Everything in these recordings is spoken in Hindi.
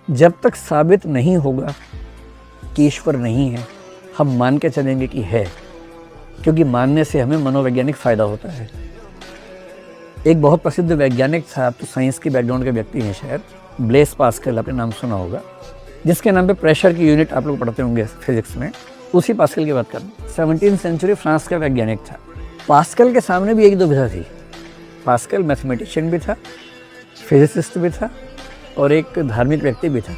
जब तक साबित नहीं होगा कि ईश्वर नहीं है, हम मान के चलेंगे कि है, क्योंकि मानने से हमें मनोवैज्ञानिक फ़ायदा होता है। एक बहुत प्रसिद्ध वैज्ञानिक था, आप तो साइंस की बैकग्राउंड के व्यक्ति हैं शायद, ब्लेस पास्कल, आपने नाम सुना होगा, जिसके नाम पे प्रेशर की यूनिट आप लोग पढ़ते होंगे फिजिक्स में। उसी पास्कल की बात करें, 17वीं सेंचुरी फ्रांस का वैज्ञानिक था। पास्कल के सामने भी एक दुविधा थी। पास्कल मैथमेटिशियन भी था, फिजिसिस्ट भी था और एक धार्मिक व्यक्ति भी था,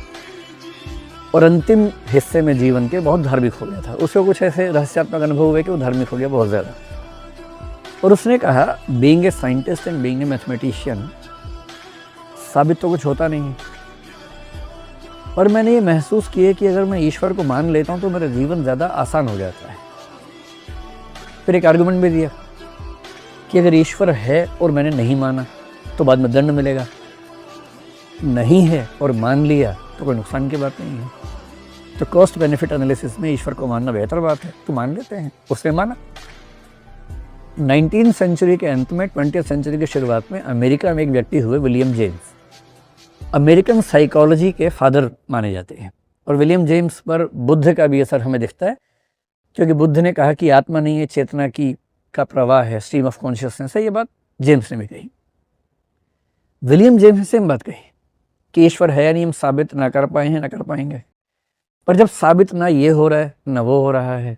और अंतिम हिस्से में जीवन के बहुत धार्मिक हो गया था। उसको कुछ ऐसे रहस्यात्मक अनुभव हुए कि वो धार्मिक हो गया बहुत ज़्यादा। और उसने कहा, being a scientist and being a mathematician, साबित तो कुछ होता नहीं है, और मैंने ये महसूस किया कि अगर मैं ईश्वर को मान लेता हूँ तो मेरा जीवन ज़्यादा आसान हो जाता है। फिर एक आर्गुमेंट भी दिया कि अगर ईश्वर है और मैंने नहीं माना तो बाद में दंड मिलेगा, नहीं है और मान लिया तो कोई नुकसान की बात नहीं है। तो कॉस्ट बेनिफिट एनालिसिस में ईश्वर को मानना बेहतर बात है, तो मान लेते हैं। उसने माना। 19वीं सेंचुरी के अंत में, 20वीं सेंचुरी की शुरुआत में अमेरिका में एक व्यक्ति हुए, विलियम जेम्स, अमेरिकन साइकोलॉजी के फादर माने जाते हैं। और विलियम जेम्स पर बुद्ध का भी असर हमें दिखता है, क्योंकि बुद्ध ने कहा कि आत्मा नहीं है, चेतना की का प्रवाह है, स्ट्रीम ऑफ कॉन्शियसनेस है। ये बात जेम्स ने भी कही। विलियम जेम्स ने सेम बात कही कि ईश्वर है या नहीं हम साबित ना कर पाए हैं, ना कर पाएंगे। पर जब साबित ना ये हो रहा है ना वो हो रहा है,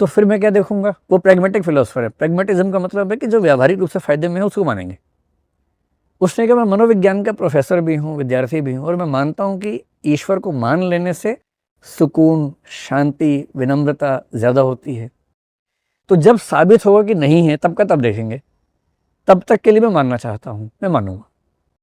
तो फिर मैं क्या देखूंगा? वो प्रैग्मेटिक फिलोसफर है। प्रैग्मेटिज्म का मतलब है कि जो व्यावहारिक रूप से फायदे में है उसको मानेंगे। उसने कहा, मैं मनोविज्ञान का प्रोफेसर भी हूँ, विद्यार्थी भी हूँ, और मैं मानता हूँ कि ईश्वर को मान लेने से सुकून, शांति, विनम्रता ज़्यादा होती है। तो जब साबित होगा कि नहीं है, तब का तब देखेंगे। तब तक के लिए मैं मानना चाहता हूँ, मैं मानूंगा।